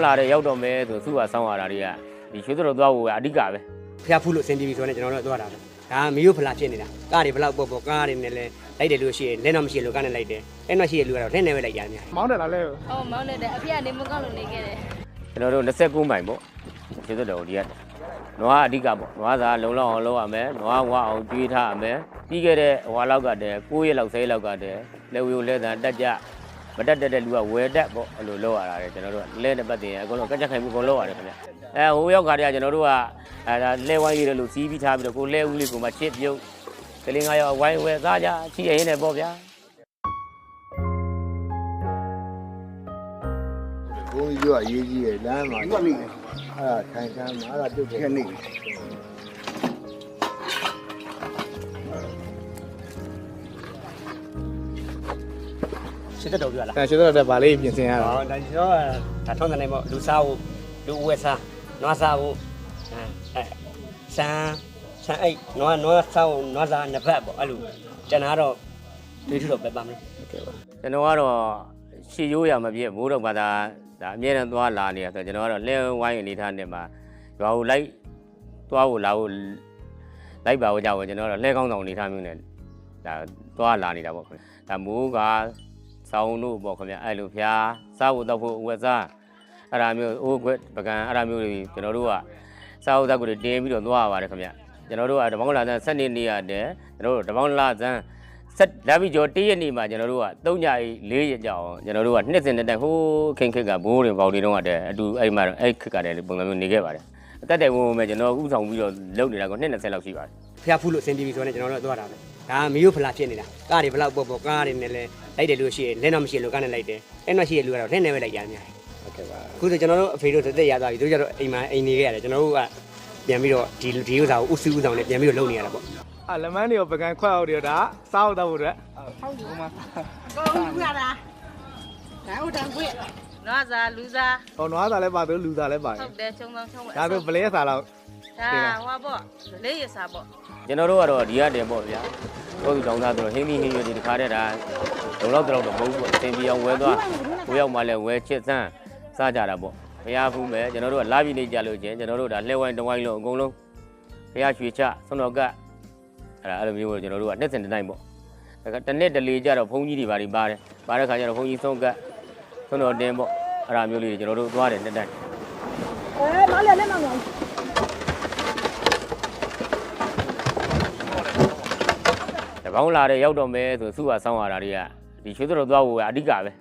င်းလာတဲ့ရောက်တော့မယ်ဆိုစုကဆောင်းရတာတွေကဒီရွှေတော်သွားဖို့ကအဓိကပဲ ဖျားဖူးလို့အဆင်ပြေပြီဆိုတော့ကျွန်တော်တို့သွားတာပဲဒါမီးရိုးဖလာဖြစ်နေတာကားတွေဘလောက်ပေါ့ပေါ့ကားတွေနဲ့လဲလိုက်တယ်လို့ရှိရင်လက်တော့မရှိလို့ကားနဲ့လိုက်တယ်အဲ့တော့ရှိရလူကတော့လက်နဲ့ပဲလိုက်ကြတယ်များ မောင်းတယ်လားလဲ ဟုတ်မောင်းနေတယ်အဖေကနေမကောက်လို့နေခဲ့တယ် ကျွန်တော်တို့29မိုင်ပေါ့ရွှေတော်ဒီကနွားအဓိကပေါ့နွားစာလုံလောက်အောင်လုပ်ရမယ်နွားဝအောင်ကျွေးထားရမယ်ပြီးခဲ့တဲ့ဟွာလောက်ကတည်း9ရက်လောက်10ရက်လောက်ကတည်းလက်ဝိုးလက်သံတက်ကြမတက်တဲ့လူကဝယ်တက်ပေါ့အဲ့လိုလုပ်ရတာလေကျွန်တော်တို့လဲတဲ့ပတ်တင်အကုန်လုံးကကြက်ခိုင်မှုအကုန်လုပ်ရတယ်ခင်ဗျဟိုရောက်ခါတည်းကကျွန်တော်တို့ကအဲဒါလဲဝိုင်းရည်လို့စီးပြီးထားပြီးတော့ကိုလဲဦးလေးကိုမှချစ်ပြုတ်ကလေး9ရောက်ဝိုင်းဝဲသားကြချီရင်နဲ့ပေါ့ဗျာ ဘုန်းကြီးကအရေးကြီးတယ်လမ်းမှာဒီကနေအဲ့ဒါထိုင်ခန်းမှာအဲ့ဒါပြုတ်တယ်ခက်နေ ရှစ်တော်ပြလား အဲရှင်းတော့ဗာလေးပြင်ဆင်ရတာ ဟောဒါကျွန်တော်ဒါထုံးတယ်နေပေါ့လူစားဖို့လူဝက်စားနွားစားဖို့အဲဆန်းအိတ်နွားစားဖို့နွားစားနှစ်ဖက်ပေါ့အဲ့လိုကျွန်တော်တော့တွေးထတော့ပဲပါမလို့ โอเคပါ ကျွန်တော်ကတော့ရှေ့ရိုးရမပြည့်မိုးတော့ဘာသာဒါအမြဲတမ်းသွားလာနေရဆိုကျွန်တော်ကတော့လဲဝိုင်းအနေထားနဲ့မှာရွာကိုလိုက်သွားဖို့လာဖို့လိုက်ပါဖို့ကြောက်ကျွန်တော်ကတော့လဲကောင်းဆောင်အနေထားမျိုးနဲ့ဒါသွားလာနေတာပေါ့ခင်ဗျဒါမိုးကစောင်းတို့ပေါ့ခင်ဗျအဲ့လိုဖျားစားဖို့တောက်ဖို့ဝက်စားအဲ့ဒါမျိုးအိုးခွက်ပကံအဲ့ဒါမျိုးတွေကျွန်တော်တို့ကစားဖို့တောက်ကိုတင်းပြီးတော့သွားရပါတယ်ခင်ဗျကျွန်တော်တို့ကတပေါင်းလာစမ်း7နေ့ရတယ်ကျွန်တော်တို့တပေါင်းလာစမ်းလာပြီးကျော်1ရက်နေ့မှာကျွန်တော်တို့က3ည4ရက်ကြောင်ကျွန်တော်တို့ကနှစ်စဉ်တဲ့ဟိုးခင်ခက်ကဘိုးတွေပေါတွေတုန်းကတည်းအတူအဲ့မှာအဲ့ခက်ကတည်းပုံစံမျိုးနေခဲ့ပါတယ်အသက်တိုင်ဝင်မဲ့ကျွန်တော်ဥဆောင်ပြီးတော့လုပ်နေတာက20လောက်ရှိပါတယ် ဖျားဖူးလို့အဆင်ပြေပြီဆိုတော့ကျွန်တော်တို့သွားတာပဲဒါမီးရိုးဖလာဖြစ်နေတာကားတွေဘလောက်ပေါ့ပေါ့ကားတွေနဲ့လဲလိုက်တယ်လို့ရှိရင်လက်တော့မရှိလို့ကားနဲ့လိုက်တယ်အဲ့တော့ရှိရလူကတော့လက်နဲ့ပဲလိုက်ကြတယ်များ โอเคပါ ခုဆိုကျွန်တော်တို့အဖေတို့တက်ရသွားပြီတို့ကျတော့အိမ်မှာအိမ်နေခဲ့ရတယ်ကျွန်တော်တို့ကပြန်ပြီးတော့ဒီဥစ္စာကိုဥစုဥဆောင်နဲ့ပြန်ပြီးတော့လုပ်နေရတာပေါ့ အာလက်မန်းတွေကိုပကံခွက်အောင်တွေဒါစားအောင်တော့ဖို့အတွက် ဟုတ်တယ်မကောင်းဘူးလားဒါဟုတ်တယ်ကွနွားစားလူစား ဟောနွားစားလည်းပါသူလူစားလည်းပါ ဟုတ်တယ်ချုံဆောင်ချုံ ဒါဆိုဗလဲစားတော့ ဒါဟွာပေါ့လေးရစားပေါ့ ကျွန်တော်တို့ကတော့ဒီရတယ်ပေါ့ဗျာတို့သူတောင်းသားဆိုတော့ဟင်းရွတွေဒီခါတည်းဒါလုံလောက်တော့မဟုတ်ဘူးအတင်ပြအောင်ဝဲသွားကိုရောက်မှလည်းဝဲချစ်စမ်းစားကြတာပေါ့ဘုရားဖူးမယ်ကျွန်တော်တို့ကလာပြီးနေကြလို့ချင်းကျွန်တော်တို့ဒါလှဲဝိုင်းတဝိုင်းလုံးအကုန်လုံးဘုရားရွှေချဆွမ်းတော်ကအဲ့လိုမျိုးကျွန်တော်တို့ကနှစ်စဉ်တစ်တိုင်းပေါ့တနေ့တလေကြတော့ဘုန်းကြီးတွေပါတယ်ပါတဲ့ခါကျတော့ဘုန်းကြီးဆုံးကဆွမ်းတော်တင်ပေါ့အဲ့ဒါမျိုးလေးကျွန်တော်တို့သွားတယ်နှစ်တိုင်းမောင်လေးလက်မောင်တပေါင်းလာတဲ့ရောက်တော့မယ်ဆိုစုကဆောင်းရတာတွေကဒီရွှေတော်သွားဖို့ကအဓိကပဲ